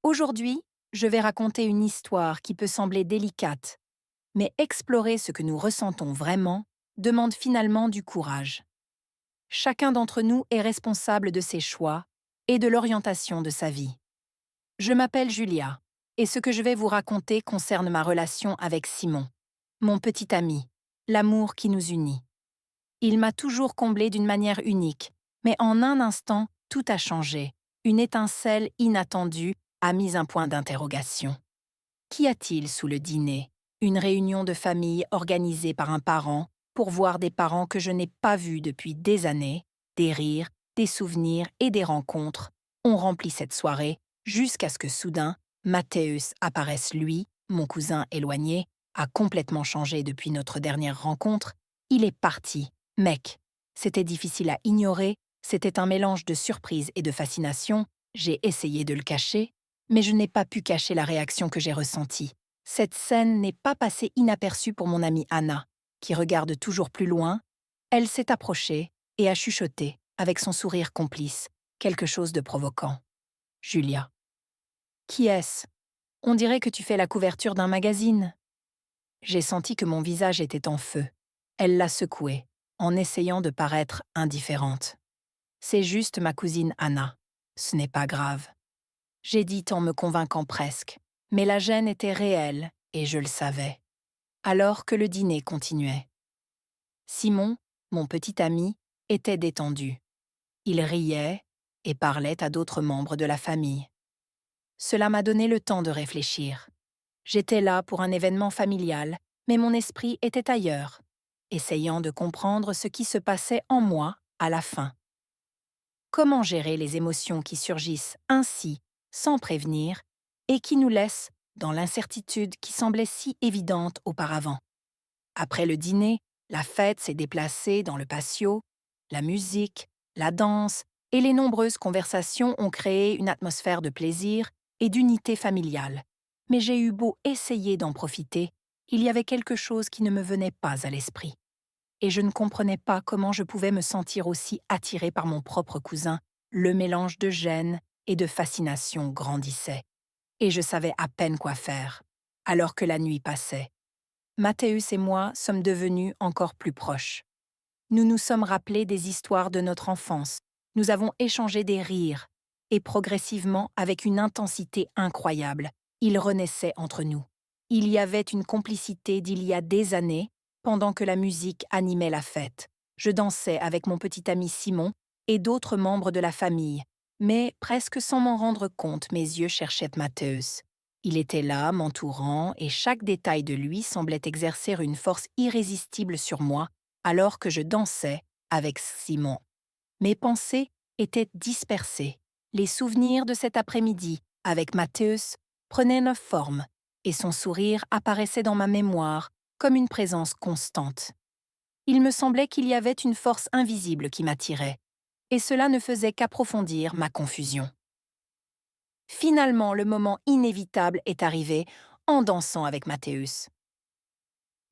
Aujourd'hui, je vais raconter une histoire qui peut sembler délicate, mais explorer ce que nous ressentons vraiment demande finalement du courage. Chacun d'entre nous est responsable de ses choix et de l'orientation de sa vie. Je m'appelle Julia, et ce que je vais vous raconter concerne ma relation avec Simon, mon petit ami, l'amour qui nous unit. Il m'a toujours comblée d'une manière unique, mais en un instant, tout a changé. Une étincelle inattendue a mis un point d'interrogation. Qu'y a-t-il sous le dîner? Une réunion de famille organisée par un parent pour voir des parents que je n'ai pas vus depuis des années, des rires, des souvenirs et des rencontres ont rempli cette soirée jusqu'à ce que soudain, Matthäus apparaisse lui, mon cousin éloigné, a complètement changé depuis notre dernière rencontre. Il est parti, mec. C'était difficile à ignorer, c'était un mélange de surprise et de fascination, j'ai essayé de le cacher, mais je n'ai pas pu cacher la réaction que j'ai ressentie. Cette scène n'est pas passée inaperçue pour mon amie Anna, qui regarde toujours plus loin. Elle s'est approchée et a chuchoté, avec son sourire complice, quelque chose de provoquant. Julia. Qui est-ce? On dirait que tu fais la couverture d'un magazine. J'ai senti que mon visage était en feu. Elle l'a secoué, en essayant de paraître indifférente. C'est juste ma cousine Anna. Ce n'est pas grave. J'ai dit en me convainquant presque, mais la gêne était réelle et je le savais. Alors que le dîner continuait. Simon, mon petit ami, était détendu. Il riait et parlait à d'autres membres de la famille. Cela m'a donné le temps de réfléchir. J'étais là pour un événement familial, mais mon esprit était ailleurs, essayant de comprendre ce qui se passait en moi à la fin. Comment gérer les émotions qui surgissent ainsi, sans prévenir, et qui nous laissent dans l'incertitude qui semblait si évidente auparavant? Après le dîner, la fête s'est déplacée dans le patio, la musique, la danse et les nombreuses conversations ont créé une atmosphère de plaisir et d'unité familiale. Mais j'ai eu beau essayer d'en profiter, il y avait quelque chose qui ne me venait pas à l'esprit. Et je ne comprenais pas comment je pouvais me sentir aussi attirée par mon propre cousin. Le mélange de gêne et de fascination grandissait. Et je savais à peine quoi faire, alors que la nuit passait. Matthäus et moi sommes devenus encore plus proches. Nous nous sommes rappelés des histoires de notre enfance, nous avons échangé des rires, et progressivement, avec une intensité incroyable, il renaissait entre nous. Il y avait une complicité d'il y a des années, pendant que la musique animait la fête. Je dansais avec mon petit ami Simon et d'autres membres de la famille, mais presque sans m'en rendre compte, mes yeux cherchaient Matthäus. Il était là, m'entourant, et chaque détail de lui semblait exercer une force irrésistible sur moi, alors que je dansais avec Simon. Mes pensées étaient dispersées. Les souvenirs de cet après-midi, avec Matthäus, prenaient neuf formes, et son sourire apparaissait dans ma mémoire comme une présence constante. Il me semblait qu'il y avait une force invisible qui m'attirait, et cela ne faisait qu'approfondir ma confusion. Finalement, le moment inévitable est arrivé en dansant avec Matthäus.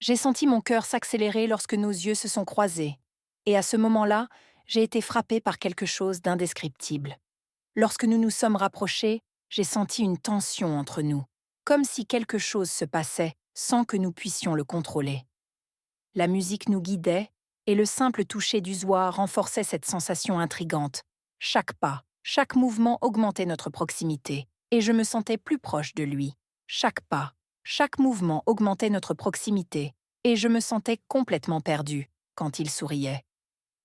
J'ai senti mon cœur s'accélérer lorsque nos yeux se sont croisés, et à ce moment-là, j'ai été frappée par quelque chose d'indescriptible. Lorsque nous nous sommes rapprochés, j'ai senti une tension entre nous, comme si quelque chose se passait sans que nous puissions le contrôler. La musique nous guidait, et le simple toucher du doigt renforçait cette sensation intrigante. Chaque pas, chaque mouvement augmentait notre proximité, et je me sentais plus proche de lui. Chaque pas, chaque mouvement augmentait notre proximité, et je me sentais complètement perdue quand il souriait.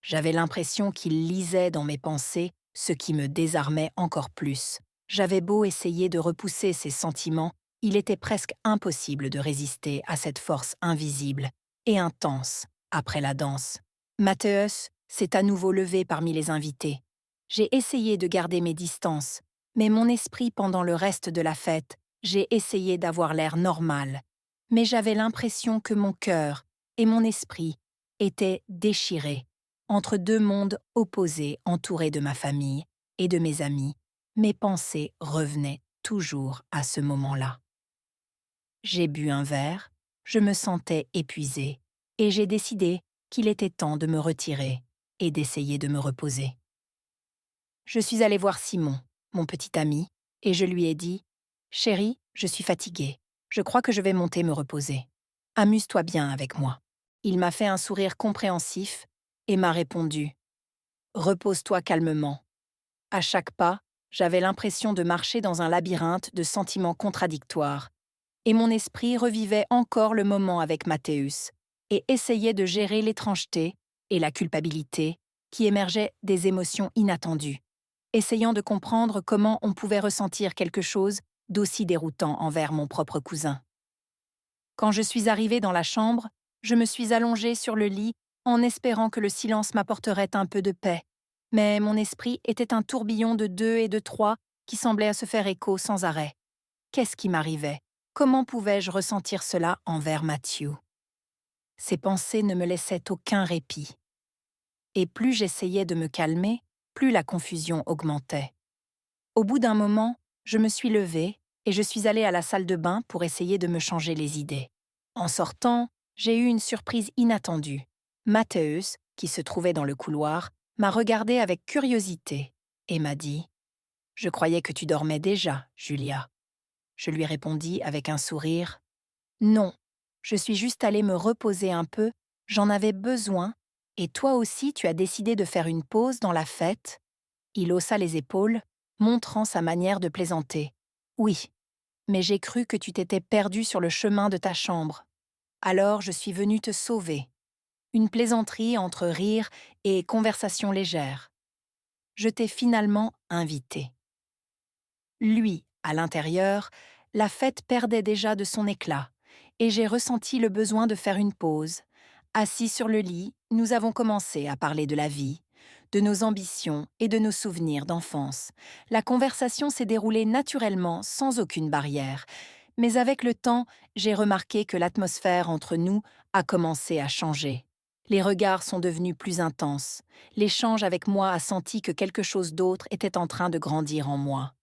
J'avais l'impression qu'il lisait dans mes pensées, ce qui me désarmait encore plus. J'avais beau essayer de repousser ces sentiments, il était presque impossible de résister à cette force invisible et intense après la danse. Matthäus s'est à nouveau levé parmi les invités. J'ai essayé de garder mes distances, mais mon esprit pendant le reste de la fête, j'ai essayé d'avoir l'air normal. Mais j'avais l'impression que mon cœur et mon esprit étaient déchirés entre deux mondes opposés entourés de ma famille et de mes amis. Mes pensées revenaient toujours à ce moment-là. J'ai bu un verre, je me sentais épuisée, et j'ai décidé qu'il était temps de me retirer et d'essayer de me reposer. Je suis allée voir Simon, mon petit ami, et je lui ai dit Chérie, je suis fatiguée. Je crois que je vais monter me reposer. Amuse-toi bien avec moi. Il m'a fait un sourire compréhensif et m'a répondu: repose-toi calmement. À chaque pas, j'avais l'impression de marcher dans un labyrinthe de sentiments contradictoires, et mon esprit revivait encore le moment avec Mathéus et essayait de gérer l'étrangeté et la culpabilité qui émergeaient des émotions inattendues, essayant de comprendre comment on pouvait ressentir quelque chose d'aussi déroutant envers mon propre cousin. Quand je suis arrivée dans la chambre, je me suis allongée sur le lit en espérant que le silence m'apporterait un peu de paix. Mais mon esprit était un tourbillon de deux et de trois qui semblait se faire écho sans arrêt. Qu'est-ce qui m'arrivait? Comment pouvais-je ressentir cela envers Matthew? Ces pensées ne me laissaient aucun répit. Et plus j'essayais de me calmer, plus la confusion augmentait. Au bout d'un moment, je me suis levée et je suis allée à la salle de bain pour essayer de me changer les idées. En sortant, j'ai eu une surprise inattendue. Matthäus, qui se trouvait dans le couloir, m'a regardée avec curiosité et m'a dit: « Je croyais que tu dormais déjà, Julia. » Je lui répondis avec un sourire: « Non, je suis juste allée me reposer un peu, j'en avais besoin, et toi aussi tu as décidé de faire une pause dans la fête. » Il haussa les épaules, montrant sa manière de plaisanter. « Oui, mais j'ai cru que tu t'étais perdu sur le chemin de ta chambre. Alors je suis venue te sauver. » Une plaisanterie entre rire et conversation légère. Je t'ai finalement invité. Lui, à l'intérieur, la fête perdait déjà de son éclat, et j'ai ressenti le besoin de faire une pause. Assis sur le lit, nous avons commencé à parler de la vie, de nos ambitions et de nos souvenirs d'enfance. La conversation s'est déroulée naturellement, sans aucune barrière. Mais avec le temps, j'ai remarqué que l'atmosphère entre nous a commencé à changer. Les regards sont devenus plus intenses. L'échange avec moi a senti que quelque chose d'autre était en train de grandir en moi.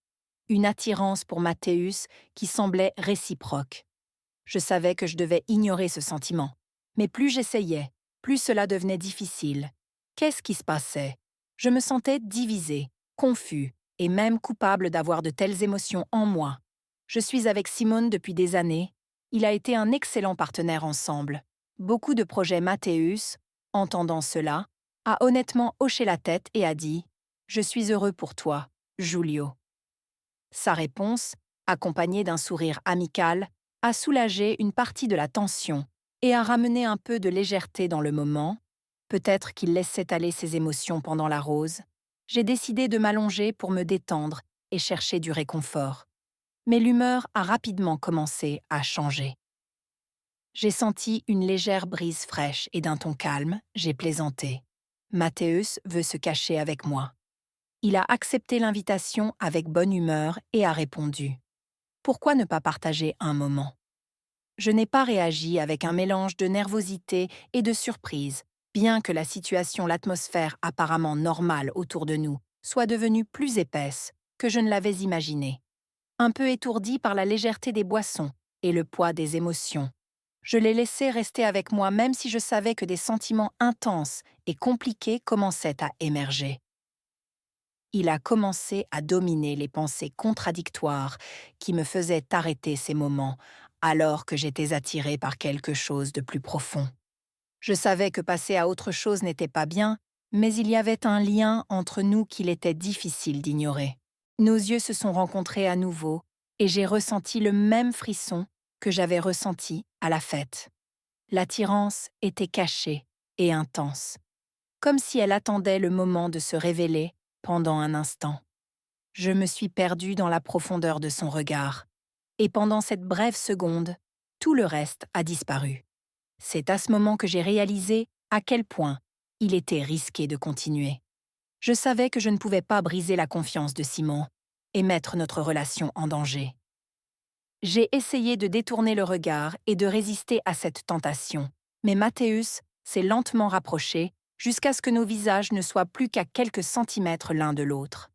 Une attirance pour Mathéus qui semblait réciproque. Je savais que je devais ignorer ce sentiment. Mais plus j'essayais, plus cela devenait difficile. Qu'est-ce qui se passait? Je me sentais divisé, confus et même coupable d'avoir de telles émotions en moi. Je suis avec Simone depuis des années. Il a été un excellent partenaire ensemble. Beaucoup de projets. Mathéus, entendant cela, a honnêtement hoché la tête et a dit: « Je suis heureux pour toi, Julio. » Sa réponse, accompagnée d'un sourire amical, a soulagé une partie de la tension et a ramené un peu de légèreté dans le moment. Peut-être qu'il laissait aller ses émotions pendant la rose. J'ai décidé de m'allonger pour me détendre et chercher du réconfort. Mais l'humeur a rapidement commencé à changer. J'ai senti une légère brise fraîche et d'un ton calme, j'ai plaisanté. Mathéus veut se cacher avec moi. Il a accepté l'invitation avec bonne humeur et a répondu: « Pourquoi ne pas partager un moment ?» Je n'ai pas réagi avec un mélange de nervosité et de surprise, bien que la situation, l'atmosphère apparemment normale autour de nous, soit devenue plus épaisse que je ne l'avais imaginé. Un peu étourdi par la légèreté des boissons et le poids des émotions, je l'ai laissé rester avec moi même si je savais que des sentiments intenses et compliqués commençaient à émerger. Il a commencé à dominer les pensées contradictoires qui me faisaient arrêter ces moments alors que j'étais attirée par quelque chose de plus profond. Je savais que passer à autre chose n'était pas bien, mais il y avait un lien entre nous qu'il était difficile d'ignorer. Nos yeux se sont rencontrés à nouveau et j'ai ressenti le même frisson que j'avais ressenti à la fête. L'attirance était cachée et intense, comme si elle attendait le moment de se révéler pendant un instant. Je me suis perdue dans la profondeur de son regard, et pendant cette brève seconde, tout le reste a disparu. C'est à ce moment que j'ai réalisé à quel point il était risqué de continuer. Je savais que je ne pouvais pas briser la confiance de Simon et mettre notre relation en danger. J'ai essayé de détourner le regard et de résister à cette tentation, mais Mathéus s'est lentement rapproché jusqu'à ce que nos visages ne soient plus qu'à quelques centimètres l'un de l'autre.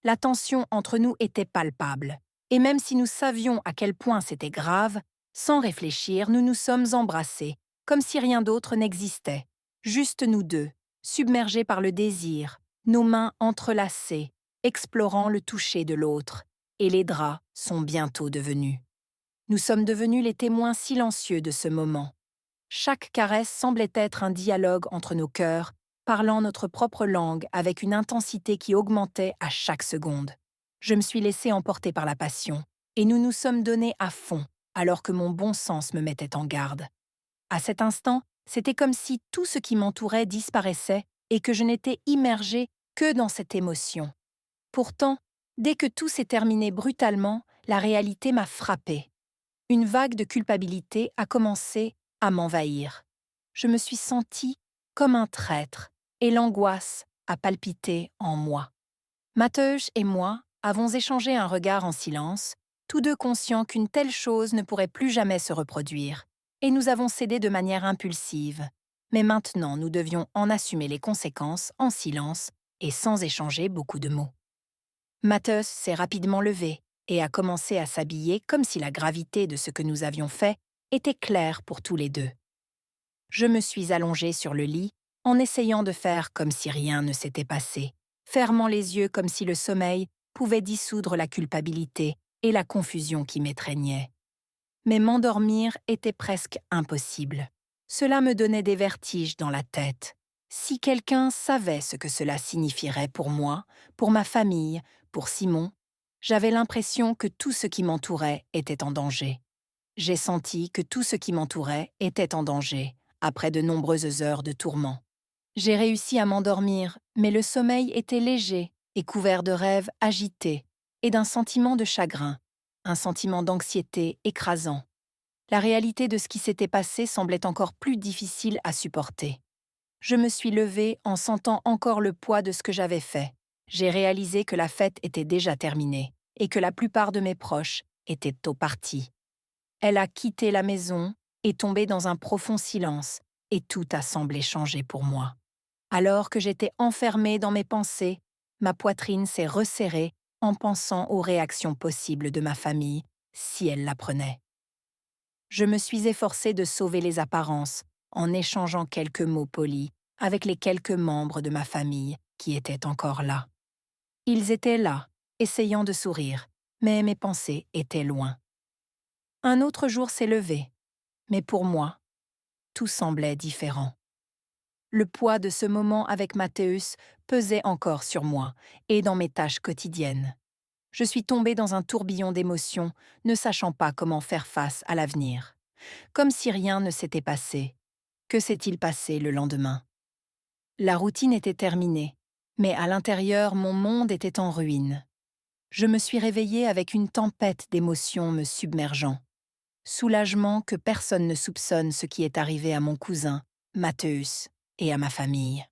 La tension entre nous était palpable, et même si nous savions à quel point c'était grave, sans réfléchir, nous nous sommes embrassés, comme si rien d'autre n'existait, juste nous deux, submergés par le désir, nos mains entrelacées, explorant le toucher de l'autre. et les draps sont bientôt devenus. Nous sommes devenus les témoins silencieux de ce moment. Chaque caresse semblait être un dialogue entre nos cœurs, parlant notre propre langue avec une intensité qui augmentait à chaque seconde. Je me suis laissée emporter par la passion, et nous nous sommes donnés à fond, alors que mon bon sens me mettait en garde. À cet instant, c'était comme si tout ce qui m'entourait disparaissait et que je n'étais immergée que dans cette émotion. Pourtant, dès que tout s'est terminé brutalement, la réalité m'a frappée. Une vague de culpabilité a commencé à m'envahir. Je me suis sentie comme un traître et l'angoisse a palpité en moi. Mateusz et moi avons échangé un regard en silence, tous deux conscients qu'une telle chose ne pourrait plus jamais se reproduire, et nous avons cédé de manière impulsive. Mais maintenant, nous devions en assumer les conséquences en silence et sans échanger beaucoup de mots. Mateusz s'est rapidement levé et a commencé à s'habiller comme si la gravité de ce que nous avions fait était claire pour tous les deux. Je me suis allongée sur le lit en essayant de faire comme si rien ne s'était passé, fermant les yeux comme si le sommeil pouvait dissoudre la culpabilité et la confusion qui m'étreignait. Mais m'endormir était presque impossible. Cela me donnait des vertiges dans la tête. Si quelqu'un savait ce que cela signifierait pour moi, pour ma famille, pour Simon, j'avais l'impression que tout ce qui m'entourait était en danger. J'ai senti que tout ce qui m'entourait était en danger, après de nombreuses heures de tourments. J'ai réussi à m'endormir, mais le sommeil était léger et couvert de rêves agités et d'un sentiment de chagrin, un sentiment d'anxiété écrasant. La réalité de ce qui s'était passé semblait encore plus difficile à supporter. Je me suis levée en sentant encore le poids de ce que j'avais fait. J'ai réalisé que la fête était déjà terminée et que la plupart de mes proches étaient au parti. Elle a quitté la maison et tombé dans un profond silence, et tout a semblé changer pour moi. Alors que j'étais enfermée dans mes pensées, ma poitrine s'est resserrée en pensant aux réactions possibles de ma famille si elle l'apprenait. Je me suis efforcée de sauver les apparences en échangeant quelques mots polis avec les quelques membres de ma famille qui étaient encore là. Ils étaient là, essayant de sourire, mais mes pensées étaient loin. Un autre jour s'est levé, mais pour moi, tout semblait différent. Le poids de ce moment avec Mateusz pesait encore sur moi et dans mes tâches quotidiennes. Je suis tombée dans un tourbillon d'émotions, ne sachant pas comment faire face à l'avenir. Comme si rien ne s'était passé. Que s'est-il passé le lendemain? La routine était terminée, mais à l'intérieur, mon monde était en ruine. Je me suis réveillée avec une tempête d'émotions me submergeant. Soulagement que personne ne soupçonne ce qui est arrivé à mon cousin, Mateusz, et à ma famille.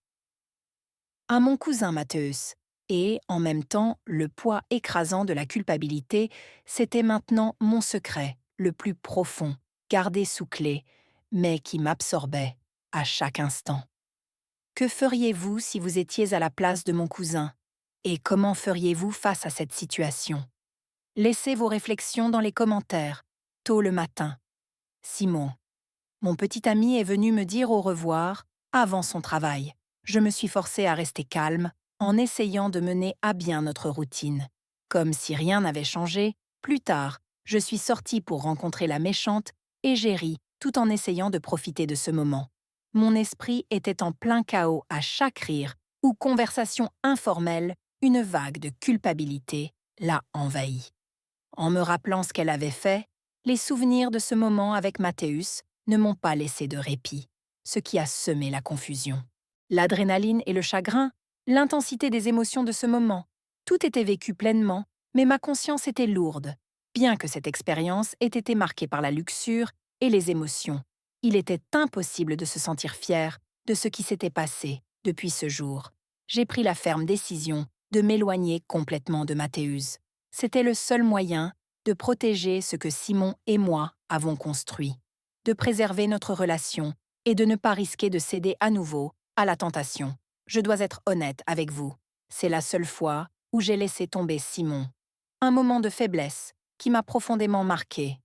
À mon cousin Mateusz, et, en même temps, le poids écrasant de la culpabilité, c'était maintenant mon secret, le plus profond, gardé sous clé, mais qui m'absorbait à chaque instant. Que feriez-vous si vous étiez à la place de mon cousin? Et comment feriez-vous face à cette situation? Laissez vos réflexions dans les commentaires, tôt le matin. Simon. Mon petit ami est venu me dire au revoir avant son travail. Je me suis forcée à rester calme en essayant de mener à bien notre routine. Comme si rien n'avait changé, plus tard, je suis sortie pour rencontrer la méchante et j'ai ri tout en essayant de profiter de ce moment. Mon esprit était en plein chaos à chaque rire ou conversation informelle, une vague de culpabilité l'a envahi. En me rappelant ce qu'elle avait fait, les souvenirs de ce moment avec Mateusz ne m'ont pas laissé de répit, ce qui a semé la confusion. L'adrénaline et le chagrin, l'intensité des émotions de ce moment, tout était vécu pleinement, mais ma conscience était lourde. Bien que cette expérience ait été marquée par la luxure et les émotions, il était impossible de se sentir fier de ce qui s'était passé depuis ce jour. J'ai pris la ferme décision de m'éloigner complètement de Mateusz. C'était le seul moyen de protéger ce que Simon et moi avons construit, de préserver notre relation et de ne pas risquer de céder à nouveau à la tentation. Je dois être honnête avec vous. C'est la seule fois où j'ai laissé tomber Simon. Un moment de faiblesse qui m'a profondément marqué.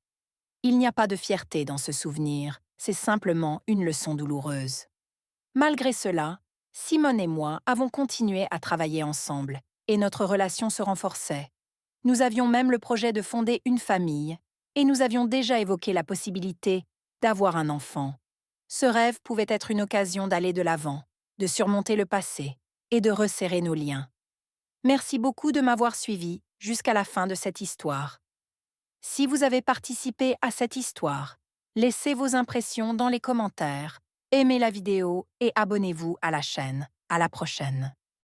Il n'y a pas de fierté dans ce souvenir, c'est simplement une leçon douloureuse. Malgré cela, Simone et moi avons continué à travailler ensemble et notre relation se renforçait. Nous avions même le projet de fonder une famille, et nous avions déjà évoqué la possibilité d'avoir un enfant. Ce rêve pouvait être une occasion d'aller de l'avant, de surmonter le passé et de resserrer nos liens. Merci beaucoup de m'avoir suivi jusqu'à la fin de cette histoire. Si vous avez participé à cette histoire, laissez vos impressions dans les commentaires, aimez la vidéo et abonnez-vous à la chaîne. À la prochaine.